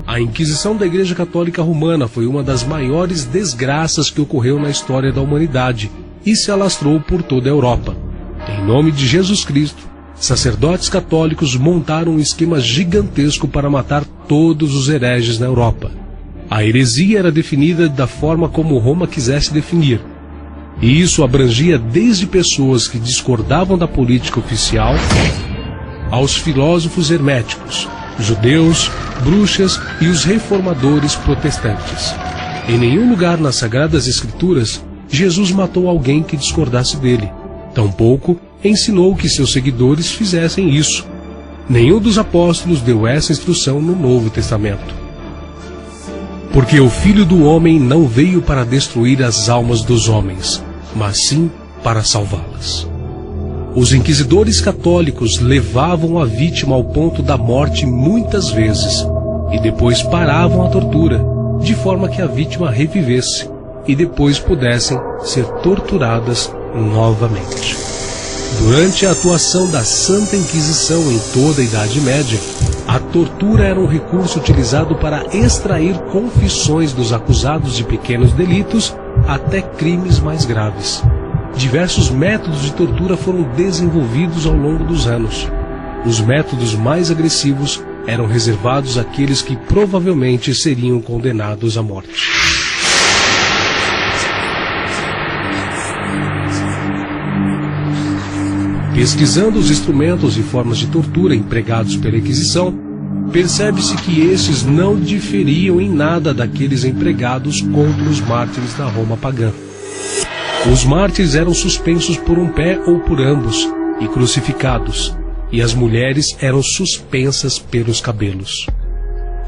A Inquisição da Igreja Católica Romana foi uma das maiores desgraças que ocorreu na história da humanidade e se alastrou por toda a Europa. Em nome de Jesus Cristo, sacerdotes católicos montaram um esquema gigantesco para matar todos os hereges na Europa. A heresia era definida da forma como Roma quisesse definir. E isso abrangia desde pessoas que discordavam da política oficial aos filósofos herméticos, judeus, bruxas e os reformadores protestantes. Em nenhum lugar nas Sagradas Escrituras, Jesus matou alguém que discordasse dele. Tampouco ensinou que seus seguidores fizessem isso. Nenhum dos apóstolos deu essa instrução no Novo Testamento. Porque o Filho do Homem não veio para destruir as almas dos homens, mas sim para salvá-las. Os inquisidores católicos levavam a vítima ao ponto da morte muitas vezes, e depois paravam a tortura, de forma que a vítima revivesse, e depois pudessem ser torturadas novamente. Durante a atuação da Santa Inquisição em toda a Idade Média, a tortura era um recurso utilizado para extrair confissões dos acusados de pequenos delitos até crimes mais graves. Diversos métodos de tortura foram desenvolvidos ao longo dos anos. Os métodos mais agressivos eram reservados àqueles que provavelmente seriam condenados à morte. Pesquisando os instrumentos e formas de tortura empregados pela Inquisição, percebe-se que estes não diferiam em nada daqueles empregados contra os mártires da Roma pagã. Os mártires eram suspensos por um pé ou por ambos e crucificados, e as mulheres eram suspensas pelos cabelos.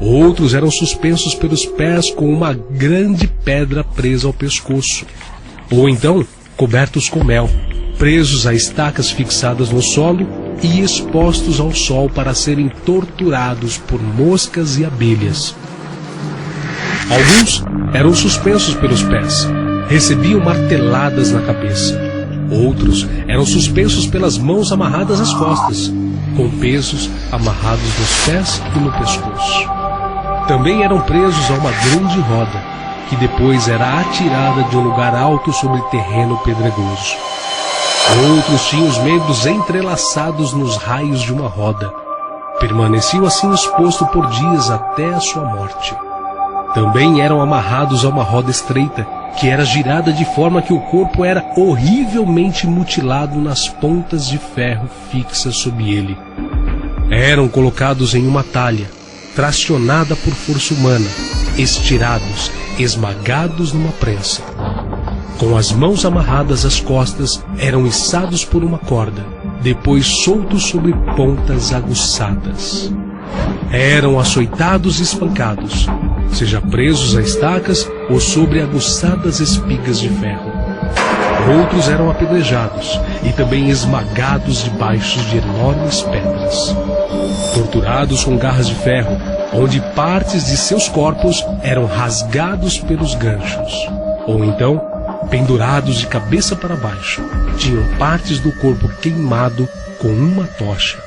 Outros eram suspensos pelos pés com uma grande pedra presa ao pescoço, ou então cobertos com mel, presos a estacas fixadas no solo e expostos ao sol para serem torturados por moscas e abelhas. Alguns eram suspensos pelos pés, recebiam marteladas na cabeça. Outros eram suspensos pelas mãos amarradas às costas, com pesos amarrados nos pés e no pescoço. Também eram presos a uma grande roda, que depois era atirada de um lugar alto sobre terreno pedregoso. Outros tinham os membros entrelaçados nos raios de uma roda. Permaneciam assim exposto por dias até a sua morte. Também eram amarrados a uma roda estreita, que era girada de forma que o corpo era horrivelmente mutilado nas pontas de ferro fixas sob ele. Eram colocados em uma talha, tracionada por força humana, estirados, esmagados numa prensa. Com as mãos amarradas às costas, eram içados por uma corda, depois soltos sobre pontas aguçadas. Eram açoitados e espancados, seja presos a estacas ou sobre aguçadas espigas de ferro. Outros eram apedrejados e também esmagados debaixo de enormes pedras. Torturados com garras de ferro, onde partes de seus corpos eram rasgados pelos ganchos. Ou então, pendurados de cabeça para baixo, tinham partes do corpo queimado com uma tocha.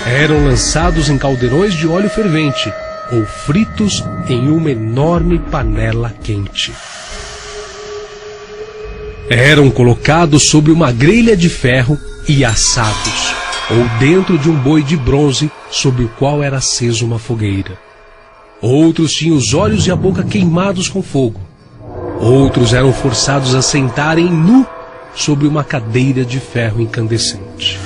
Eram lançados em caldeirões de óleo fervente ou fritos em uma enorme panela quente. Eram colocados sobre uma grelha de ferro e assados, ou dentro de um boi de bronze sobre o qual era acesa uma fogueira. Outros tinham os olhos e a boca queimados com fogo. Outros eram forçados a sentarem nu sobre uma cadeira de ferro incandescente.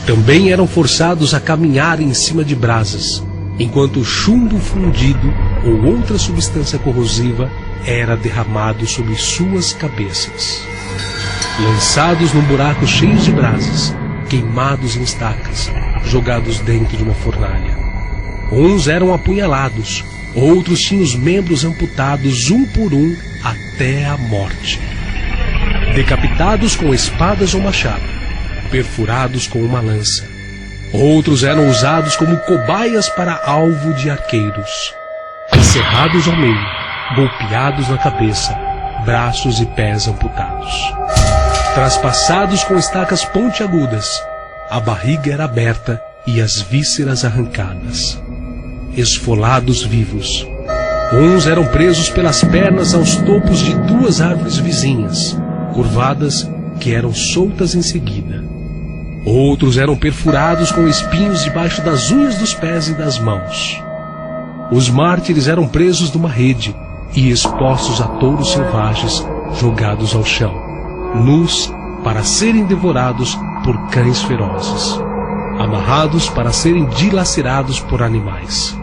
Também eram forçados a caminhar em cima de brasas, enquanto chumbo fundido ou outra substância corrosiva era derramado sobre suas cabeças. Lançados num buraco cheio de brasas, queimados em estacas, jogados dentro de uma fornalha. Uns eram apunhalados, outros tinham os membros amputados um por um até a morte. Decapitados com espadas ou machado, perfurados com uma lança. Outros eram usados como cobaias para alvo de arqueiros. Encerrados ao meio, golpeados na cabeça, braços e pés amputados. Traspassados com estacas pontiagudas, a barriga era aberta e as vísceras arrancadas. esfolados vivos. Uns eram presos pelas pernas aos topos de duas árvores vizinhas, curvadas, que eram soltas em seguida. Outros eram perfurados com espinhos debaixo das unhas dos pés e das mãos. Os mártires eram presos numa rede e expostos a touros selvagens, jogados ao chão, nus para serem devorados por cães ferozes, amarrados para serem dilacerados por animais,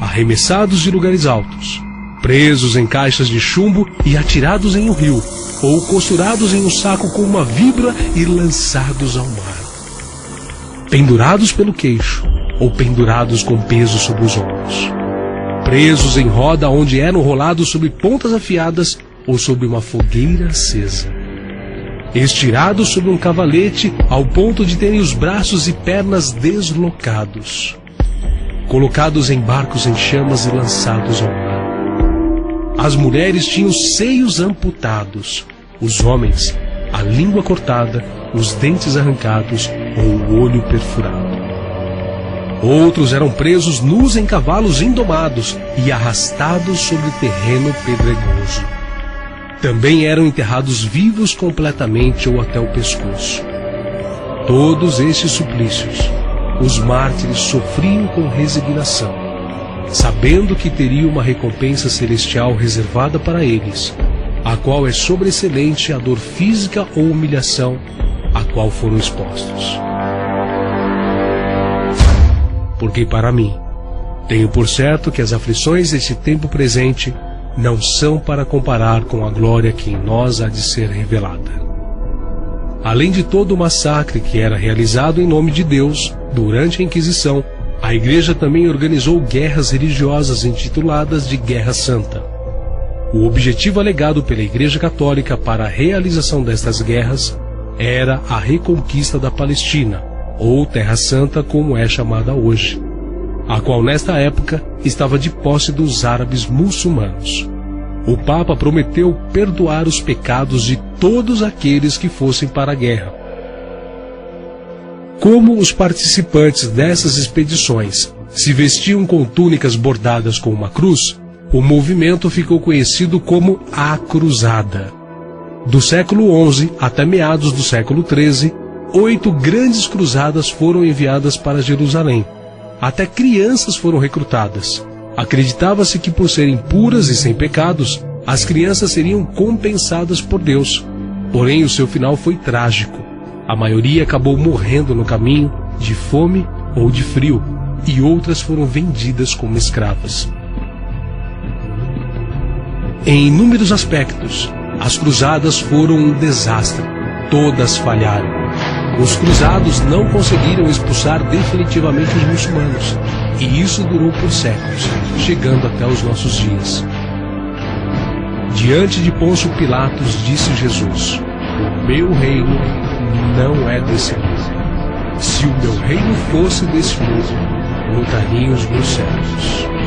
arremessados de lugares altos, presos em caixas de chumbo e atirados em um rio, ou costurados em um saco com uma víbora e lançados ao mar, pendurados pelo queixo ou pendurados com peso sobre os ombros, presos em roda onde eram rolados sobre pontas afiadas ou sobre uma fogueira acesa, estirados sobre um cavalete ao ponto de terem os braços e pernas deslocados, colocados em barcos em chamas e lançados ao mar. As mulheres tinham os seios amputados, os homens, a língua cortada, os dentes arrancados ou o olho perfurado. Outros eram presos nus em cavalos indomados e arrastados sobre terreno pedregoso. Também eram enterrados vivos completamente ou até o pescoço. Todos estes suplícios, os mártires sofriam com resignação, sabendo que teriam uma recompensa celestial reservada para eles, a qual é sobreexcelente a dor física ou humilhação a qual foram expostos. Porque para mim, tenho por certo que as aflições deste tempo presente não são para comparar com a glória que em nós há de ser revelada. Além de todo o massacre que era realizado em nome de Deus durante a Inquisição, a Igreja também organizou guerras religiosas intituladas de Guerra Santa. O objetivo alegado pela Igreja Católica para a realização destas guerras era a reconquista da Palestina, ou Terra Santa como é chamada hoje, a qual nesta época estava de posse dos árabes muçulmanos. O Papa prometeu perdoar os pecados de todos aqueles que fossem para a guerra. Como os participantes dessas expedições se vestiam com túnicas bordadas com uma cruz, o movimento ficou conhecido como a Cruzada. Do século XI até meados do século XIII, 8 grandes cruzadas foram enviadas para Jerusalém. Até crianças foram recrutadas. Acreditava-se que por serem puras e sem pecados, as crianças seriam compensadas por Deus. Porém, o seu final foi trágico. A maioria acabou morrendo no caminho, de fome ou de frio, e outras foram vendidas como escravas. Em inúmeros aspectos, as cruzadas foram um desastre. Todas falharam. Os cruzados não conseguiram expulsar definitivamente os muçulmanos, e isso durou por séculos, chegando até os nossos dias. Diante de Pôncio Pilatos disse Jesus: "O meu reino não é desse mundo. Se o meu reino fosse desse mundo, lutariam os meus servos."